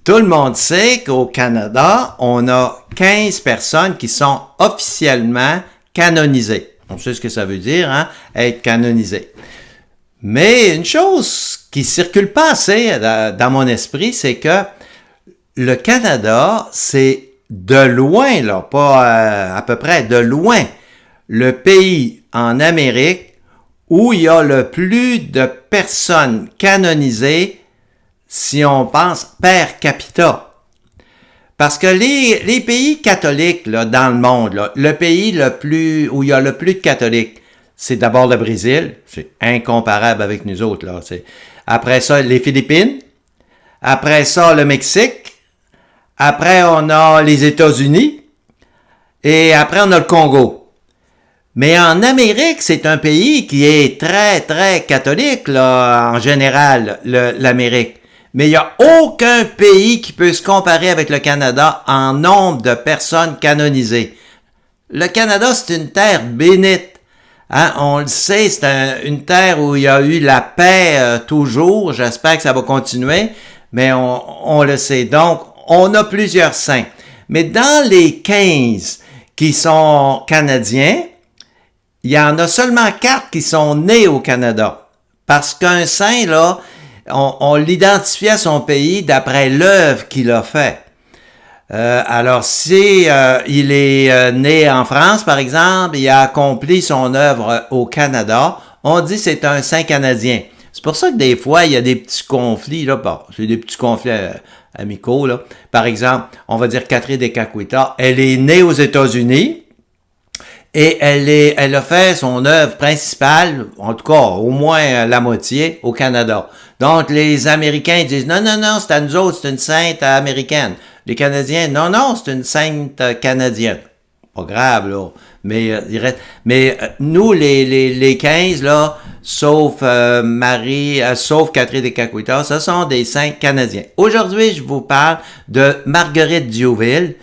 Tout le monde sait qu'au Canada, on a 15 personnes qui sont officiellement canonisées. On sait ce que ça veut dire, hein, être canonisé. Mais une chose qui circule pas assez dans mon esprit, c'est que le Canada, c'est de loin, là, pas à peu près, de loin, le pays en Amérique où il y a le plus de personnes canonisées, si on pense per capita. Parce que les pays catholiques là, dans le monde, là, le pays où il y a le plus de catholiques, c'est d'abord le Brésil, c'est incomparable avec nous autres. Là. Après ça, les Philippines, après ça, le Mexique, après on a les États-Unis, et après on a le Congo. Mais en Amérique, c'est un pays qui est très, très catholique, là, en général, l'Amérique. Mais il n'y a aucun pays qui peut se comparer avec le Canada en nombre de personnes canonisées. Le Canada, c'est une terre bénite. Hein? On le sait, c'est une terre où il y a eu la paix toujours. J'espère que ça va continuer, mais on le sait. Donc, on a plusieurs saints. Mais dans les 15 qui sont canadiens, il y en a seulement 4 qui sont nés au Canada. Parce qu'un saint, là, on l'identifie à son pays d'après l'œuvre qu'il a fait. Alors, si il est né en France, par exemple, il a accompli son œuvre au Canada, on dit que c'est un saint canadien. C'est pour ça que des fois, il y a des petits conflits, là, bon, c'est des petits conflits amicaux, là. Par exemple, on va dire Catherine de Kakwita, elle est née aux États-Unis, et elle a fait son œuvre principale, en tout cas, au moins la moitié, au Canada. Donc, les Américains disent, non, c'est à nous autres, c'est une sainte américaine. Les Canadiens, non, c'est une sainte canadienne. Pas grave, là. Mais nous, les 15, là, sauf sauf Catherine de Kakwita, ce sont des saints canadiens. Aujourd'hui, je vous parle de Marguerite Diouville.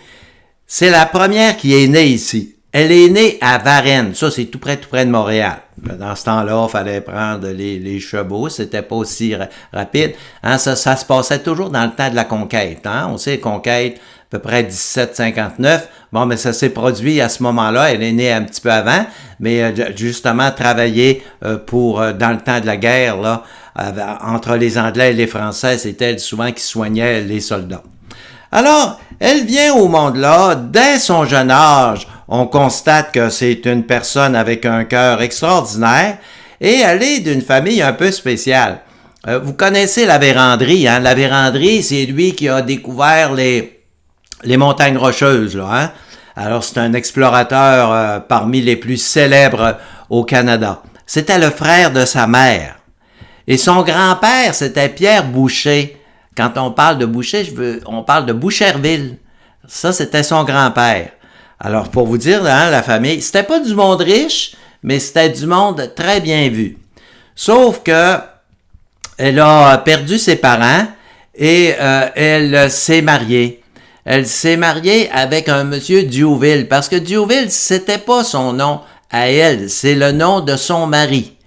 C'est la première qui est née ici. Elle est née à Varennes. Ça, c'est tout près de Montréal. Dans ce temps-là, il fallait prendre les chevaux. C'était pas aussi rapide. Hein, ça se passait toujours dans le temps de la conquête. Hein? On sait, conquête, à peu près 1759. Bon, mais ça s'est produit à ce moment-là. Elle est née un petit peu avant. Mais justement, travailler dans le temps de la guerre, là, entre les Anglais et les Français, c'était elle souvent qui soignait les soldats. Alors, elle vient au monde-là, dès son jeune âge, on constate que c'est une personne avec un cœur extraordinaire et elle est d'une famille un peu spéciale. Vous connaissez la Vérandrie, hein? La Vérandrie, c'est lui qui a découvert les montagnes rocheuses, là, hein? Alors, c'est un explorateur parmi les plus célèbres au Canada. C'était le frère de sa mère. Et son grand-père, c'était Pierre Boucher. Quand on parle de Boucher, on parle de Boucherville. Ça, c'était son grand-père. Alors, pour vous dire, hein, la famille, c'était pas du monde riche, mais c'était du monde très bien vu. Sauf que elle a perdu ses parents et elle s'est mariée. Elle s'est mariée avec un monsieur Diouville, parce que Diouville, c'était pas son nom à elle, c'est le nom de son mari.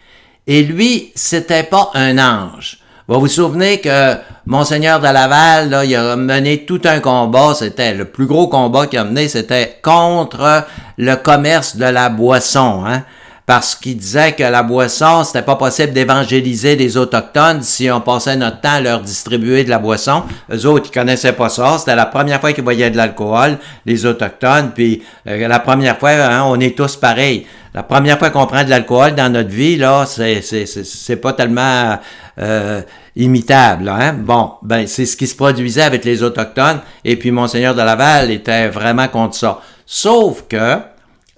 Et lui, c'était pas un ange. Vous vous souvenez que Monseigneur de Laval, là, il a mené tout un combat, c'était le plus gros combat qu'il a mené, c'était contre le commerce de la boisson, hein, parce qu'il disait que la boisson, c'était pas possible d'évangéliser les Autochtones si on passait notre temps à leur distribuer de la boisson. Eux autres, ils connaissaient pas ça, c'était la première fois qu'ils voyaient de l'alcool, les Autochtones, puis la première fois, hein, on est tous pareils. La première fois qu'on prend de l'alcool dans notre vie, là, c'est pas tellement imitable, hein. Bon, ben c'est ce qui se produisait avec les Autochtones, et puis Monseigneur de Laval était vraiment contre ça. Sauf que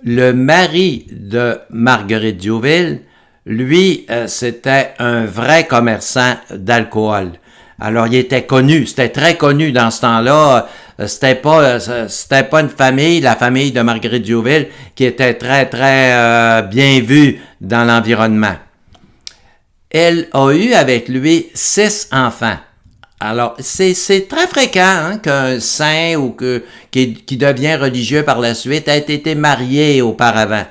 le mari de Marguerite Diouville, lui, c'était un vrai commerçant d'alcool. Alors, il était connu, c'était très connu dans ce temps-là. C'était pas une famille, la famille de Marguerite Diouville, qui était très, très bien vue dans l'environnement. Elle a eu avec lui 6 enfants. Alors, c'est très fréquent hein, qu'un saint ou qui devient religieux par la suite ait été marié auparavant.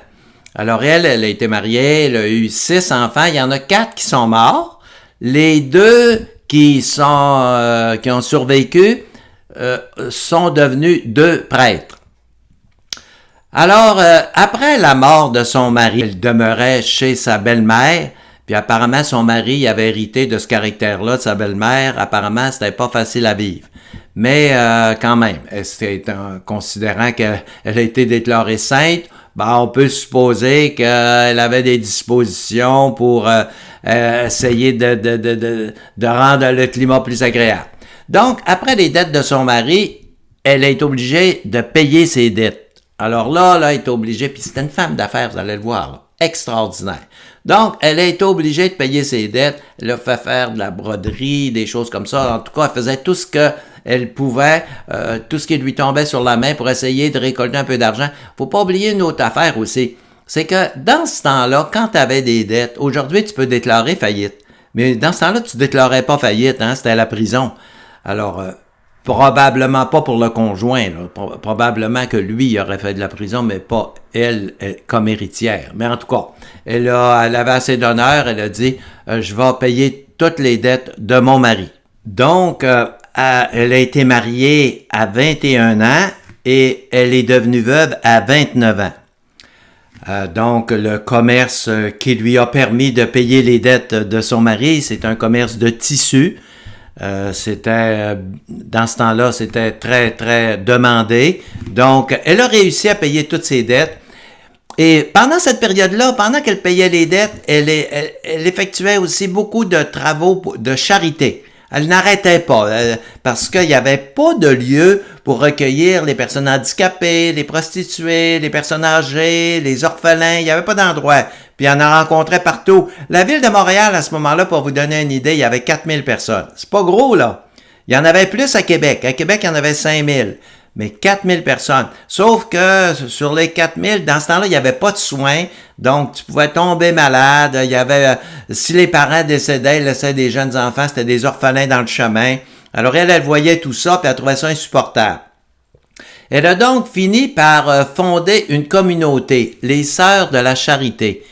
Alors, elle a été mariée, elle a eu 6 enfants. Il y en a 4 qui sont morts. Les 2 qui ont survécu, sont devenus 2 prêtres. Alors, après la mort de son mari, elle demeurait chez sa belle-mère, puis apparemment son mari avait hérité de ce caractère-là de sa belle-mère. Apparemment, c'était pas facile à vivre. Mais quand même, considérant qu'elle a été déclarée sainte, on peut supposer qu'elle avait des dispositions pour essayer de rendre le climat plus agréable. Donc, après les dettes de son mari, elle est obligée de payer ses dettes. Alors là, elle est obligée, puis c'était une femme d'affaires, vous allez le voir, là, extraordinaire. Donc, elle est obligée de payer ses dettes. Elle a fait faire de la broderie, des choses comme ça. En tout cas, elle faisait tout ce qu'elle pouvait, tout ce qui lui tombait sur la main pour essayer de récolter un peu d'argent. Faut pas oublier une autre affaire aussi. C'est que dans ce temps-là, quand tu avais des dettes, aujourd'hui, tu peux déclarer faillite. Mais dans ce temps-là, tu déclarais pas faillite, hein, c'était la prison. Alors, probablement pas pour le conjoint, là. Probablement que lui, il aurait fait de la prison, mais pas elle comme héritière. Mais en tout cas, elle avait assez d'honneur, elle a dit je vais payer toutes les dettes de mon mari. Donc, elle a été mariée à 21 ans et elle est devenue veuve à 29 ans. Donc, le commerce qui lui a permis de payer les dettes de son mari, c'est un commerce de tissus. Dans ce temps-là, c'était très, très demandé. Donc, elle a réussi à payer toutes ses dettes. Et pendant cette période-là, pendant qu'elle payait les dettes, elle effectuait aussi beaucoup de travaux de charité. Elle n'arrêtait pas, parce qu'il n'y avait pas de lieu pour recueillir les personnes handicapées, les prostituées, les personnes âgées, les orphelins. Il n'y avait pas d'endroit. Puis il en a rencontré partout. La ville de Montréal, à ce moment-là, pour vous donner une idée, il y avait 4000 personnes. C'est pas gros, là. Il y en avait plus à Québec. À Québec, il y en avait 5000. Mais 4000 personnes. Sauf que sur les 4000, dans ce temps-là, il n'y avait pas de soins. Donc, tu pouvais tomber malade. Il y avait, si les parents décédaient, ils laissaient des jeunes enfants, c'était des orphelins dans le chemin. Alors, elle voyait tout ça, puis elle trouvait ça insupportable. Elle a donc fini par fonder une communauté, les Sœurs de la Charité.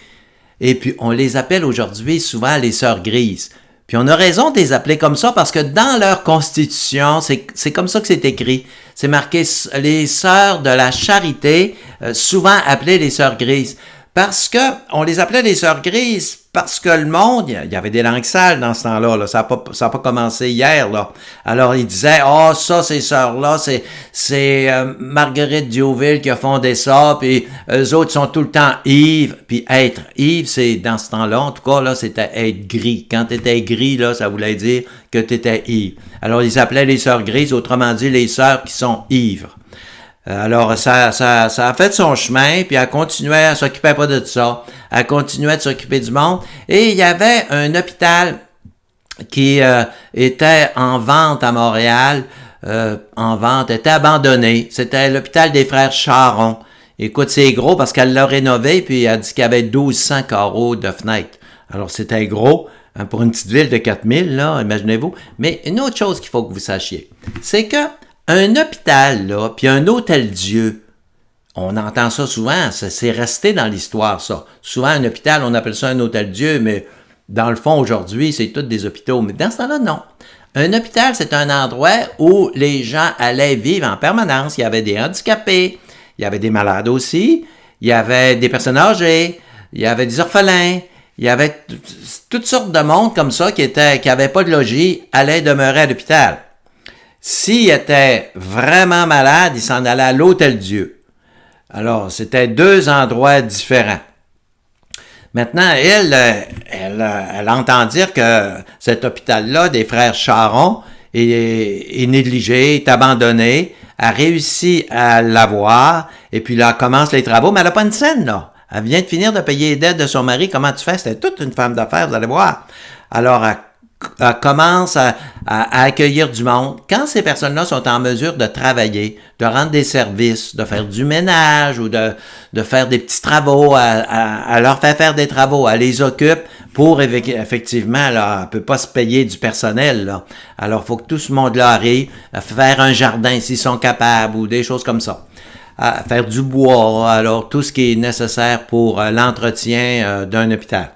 Et puis, on les appelle aujourd'hui souvent les Sœurs Grises. Puis on a raison de les appeler comme ça parce que dans leur constitution, c'est comme ça que c'est écrit. C'est marqué les Sœurs de la Charité, souvent appelées les Sœurs Grises. Parce que on les appelait les Sœurs Grises parce que le monde, il y avait des langues sales dans ce temps-là, là. Ça a pas commencé hier, là. Alors ils disaient ça ces sœurs-là, c'est Marguerite Diouville qui a fondé ça, puis eux autres sont tout le temps ivres, puis être ivre, c'est dans ce temps-là, en tout cas là, c'était être gris. Quand t'étais gris là, ça voulait dire que t'étais ivre. Alors ils s'appelaient les Sœurs Grises, autrement dit les sœurs qui sont ivres. Alors, ça a fait son chemin, puis elle continuait, elle s'occupait pas de ça. Elle continuait de s'occuper du monde. Et il y avait un hôpital qui était en vente à Montréal, était abandonné. C'était l'hôpital des frères Charon. Écoute, c'est gros parce qu'elle l'a rénové, puis elle a dit qu'il y avait 1200 carreaux de fenêtres. Alors, c'était gros, hein, pour une petite ville de 4000, là, imaginez-vous. Mais une autre chose qu'il faut que vous sachiez, c'est que un hôpital, là, puis un hôtel-Dieu, on entend ça souvent, c'est resté dans l'histoire, ça. Souvent, un hôpital, on appelle ça un hôtel-Dieu, mais dans le fond, aujourd'hui, c'est tous des hôpitaux. Mais dans ce temps-là, non. Un hôpital, c'est un endroit où les gens allaient vivre en permanence. Il y avait des handicapés, il y avait des malades aussi, il y avait des personnes âgées, il y avait des orphelins, il y avait toutes sortes de monde comme ça qui n'avaient pas de logis, allaient demeurer à l'hôpital. S'il était vraiment malade, il s'en allait à l'Hôtel-Dieu. Alors, c'était 2 endroits différents. Maintenant, elle entend dire que cet hôpital-là, des frères Charon, est négligé, est abandonné, a réussi à l'avoir, et puis là, commence les travaux, mais elle n'a pas une scène, là. Elle vient de finir de payer les dettes de son mari. Comment tu fais? C'était toute une femme d'affaires, vous allez voir. Alors, elle commence à accueillir du monde. Quand ces personnes-là sont en mesure de travailler, de rendre des services, de faire du ménage ou de faire des petits travaux, elle leur fait faire des travaux, elle les occupe pour effectivement, là, elle peut pas se payer du personnel, là. Alors, il faut que tout ce monde-là arrive à faire un jardin s'ils sont capables ou des choses comme ça. À faire du bois, alors tout ce qui est nécessaire pour l'entretien d'un hôpital.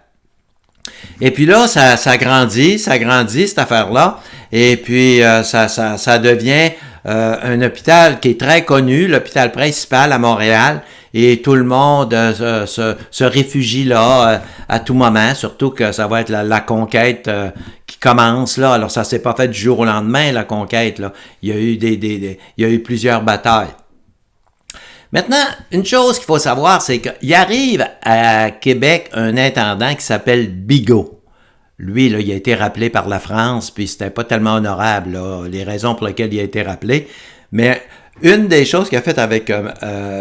Et puis là, ça grandit cette affaire-là, et puis ça devient un hôpital qui est très connu, l'hôpital principal à Montréal, et tout le monde se réfugie là à tout moment, surtout que ça va être la conquête qui commence là. Alors ça s'est pas fait du jour au lendemain, la conquête là. Il y a eu il y a eu plusieurs batailles. Maintenant, une chose qu'il faut savoir, c'est qu'il arrive à Québec un intendant qui s'appelle Bigot. Lui, là, il a été rappelé par la France, puis c'était pas tellement honorable, là, les raisons pour lesquelles il a été rappelé. Mais une des choses qu'il a faites avec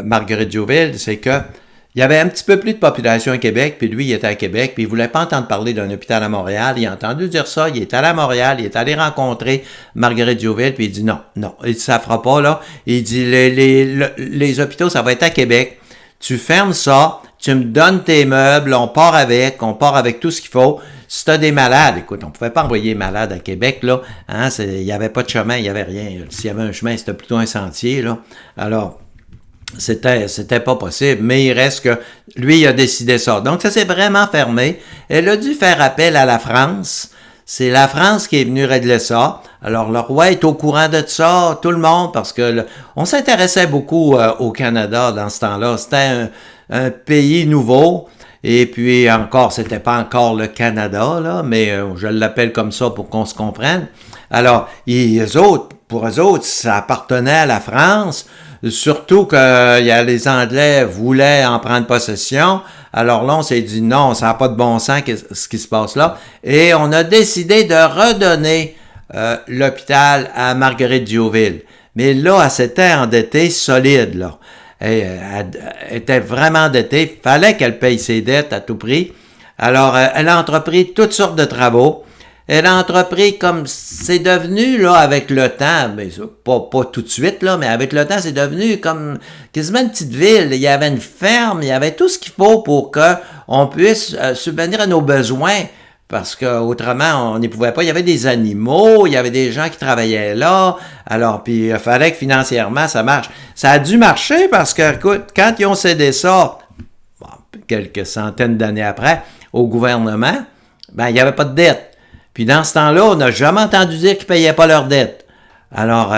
Marguerite Diouville, c'est que il y avait un petit peu plus de population à Québec, puis lui, il était à Québec, puis il voulait pas entendre parler d'un hôpital à Montréal. Il a entendu dire ça, il est allé à Montréal, il est allé rencontrer Marguerite Diouville, puis il dit non, il dit, ça fera pas, là. Il dit, les hôpitaux, ça va être à Québec. Tu fermes ça, tu me donnes tes meubles, on part avec tout ce qu'il faut. Si tu as des malades, écoute, on pouvait pas envoyer malades à Québec, là, hein, il y avait pas de chemin, il y avait rien. S'il y avait un chemin, c'était plutôt un sentier, là. Alors, c'était pas possible, mais il reste que lui, il a décidé ça. Donc, ça s'est vraiment fermé. Elle a dû faire appel à la France. C'est la France qui est venue régler ça. Alors, le roi est au courant de ça, tout le monde, parce que on s'intéressait beaucoup au Canada dans ce temps-là. C'était un pays nouveau. Et puis encore, c'était pas encore le Canada, là, mais je l'appelle comme ça pour qu'on se comprenne. Alors, pour eux autres, ça appartenait à la France, surtout que les Anglais voulaient en prendre possession. Alors là, on s'est dit non, ça n'a pas de bon sens ce qui se passe là. Et on a décidé de redonner l'hôpital à Marguerite Diouville. Mais là, elle s'était endettée solide, là. Elle était vraiment endettée. Il fallait qu'elle paye ses dettes à tout prix. Alors, elle a entrepris toutes sortes de travaux. Elle a entrepris comme c'est devenu, là, avec le temps, mais pas tout de suite, là, mais avec le temps, c'est devenu comme quasiment une petite ville. Il y avait une ferme, il y avait tout ce qu'il faut pour qu'on puisse subvenir à nos besoins. Parce que autrement, on n'y pouvait pas. Il y avait des animaux, il y avait des gens qui travaillaient là. Alors, puis il fallait que financièrement, ça marche. Ça a dû marcher parce que, écoute, quand ils ont cédé ça, quelques centaines d'années après, au gouvernement, ben, il n'y avait pas de dette. Puis dans ce temps-là, on n'a jamais entendu dire qu'ils ne payaient pas leurs dettes. Alors,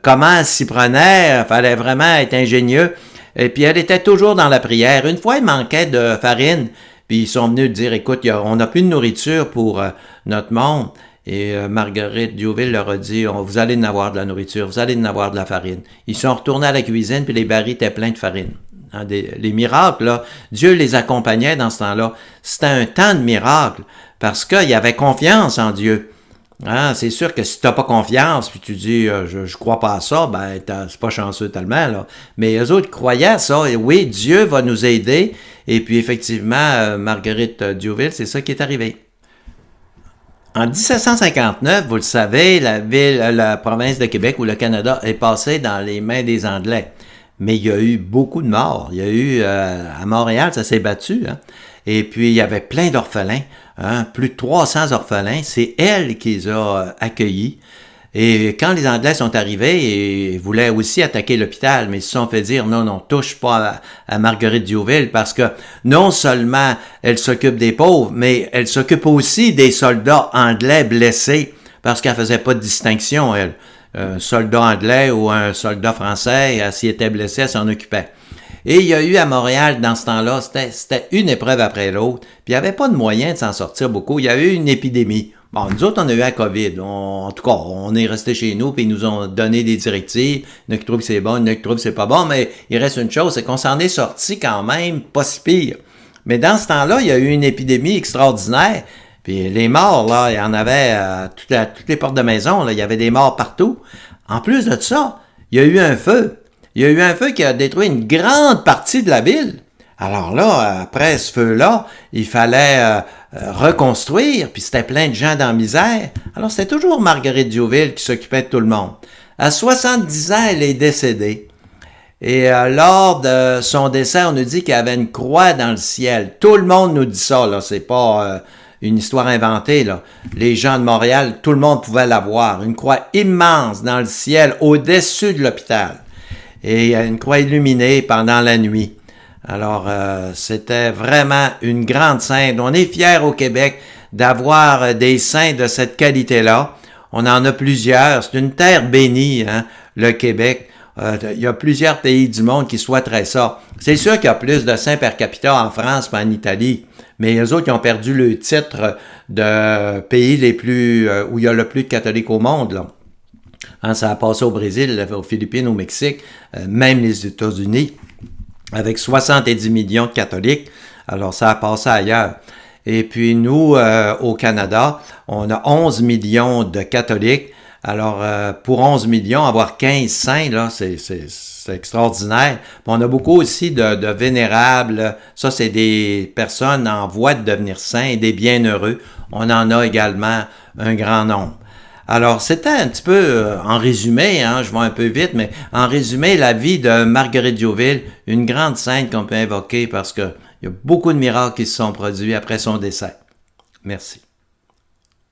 comment elle s'y prenait? Il fallait vraiment être ingénieux. Et puis, elle était toujours dans la prière. Une fois, il manquait de farine. Puis ils sont venus dire, écoute, on n'a plus de nourriture pour notre monde. Et Marguerite Diouville leur a dit, vous allez en avoir de la nourriture, vous allez en avoir de la farine. Ils sont retournés à la cuisine, puis les barils étaient pleins de farine. Hein, les miracles, là, Dieu les accompagnait dans ce temps-là. C'était un temps de miracles, parce qu'il y avait confiance en Dieu. Hein, c'est sûr que si tu n'as pas confiance, puis tu dis je crois pas à ça, ben c'est pas chanceux tellement, là. Mais eux autres croyaient à ça, et oui, Dieu va nous aider. Et puis effectivement, Marguerite Diouville, c'est ça qui est arrivé. En 1759, vous le savez, la province de Québec ou le Canada est passé dans les mains des Anglais. Mais il y a eu beaucoup de morts. Il y a eu, à Montréal, ça s'est battu, hein. Et puis, il y avait plein d'orphelins, hein, plus de 300 orphelins. C'est elle qui les a accueillis. Et quand les Anglais sont arrivés, ils voulaient aussi attaquer l'hôpital, mais ils se sont fait dire non, touche pas à Marguerite Diouville, parce que non seulement elle s'occupe des pauvres, mais elle s'occupe aussi des soldats anglais blessés, parce qu'elle faisait pas de distinction, elle. Un soldat anglais ou un soldat français, s'il était blessé, elle s'en occupait. Et il y a eu à Montréal, dans ce temps-là, c'était une épreuve après l'autre, puis il n'y avait pas de moyen de s'en sortir beaucoup. Il y a eu une épidémie. Bon, nous autres, on a eu la COVID. En tout cas, on est resté chez nous, puis ils nous ont donné des directives. Il y en a qui trouvent que c'est bon, il y en a qui trouvent que c'est pas bon, mais il reste une chose, c'est qu'on s'en est sorti quand même pas si pire. Mais dans ce temps-là, il y a eu une épidémie extraordinaire. Puis les morts, là, il y en avait à toutes les portes de maison, là, il y avait des morts partout. En plus de ça, il y a eu un feu. Il y a eu un feu qui a détruit une grande partie de la ville. Alors là, après ce feu-là, il fallait reconstruire, puis c'était plein de gens dans la misère. Alors c'était toujours Marguerite Diouville qui s'occupait de tout le monde. À 70 ans, elle est décédée. Et lors de son décès, on nous dit qu'il y avait une croix dans le ciel. Tout le monde nous dit ça, là. C'est pas une histoire inventée, là. Les gens de Montréal, tout le monde pouvait la voir. Une croix immense dans le ciel, au-dessus de l'hôpital. Et une croix illuminée pendant la nuit. Alors, c'était vraiment une grande sainte. On est fiers au Québec d'avoir des saints de cette qualité-là. On en a plusieurs. C'est une terre bénie, hein? le Québec. Il y a plusieurs pays du monde qui souhaiteraient ça. C'est sûr qu'il y a plus de saints per capita en France qu'en Italie, mais eux autres, ils ont perdu le titre de pays les plus où il y a le plus de catholiques au monde, là. Hein, ça a passé au Brésil, aux Philippines, au Mexique, même les États-Unis, avec 70 millions de catholiques. Alors, ça a passé ailleurs. Et puis, nous, au Canada, on a 11 millions de catholiques. Alors, pour 11 millions, avoir 15 saints, là, c'est extraordinaire. Puis on a beaucoup aussi de vénérables. Ça, c'est des personnes en voie de devenir saints et des bienheureux. On en a également un grand nombre. Alors, c'était un petit peu, en résumé, hein, je vais un peu vite, mais en résumé, la vie de Marguerite Jouville, une grande sainte qu'on peut invoquer parce que il y a beaucoup de miracles qui se sont produits après son décès. Merci.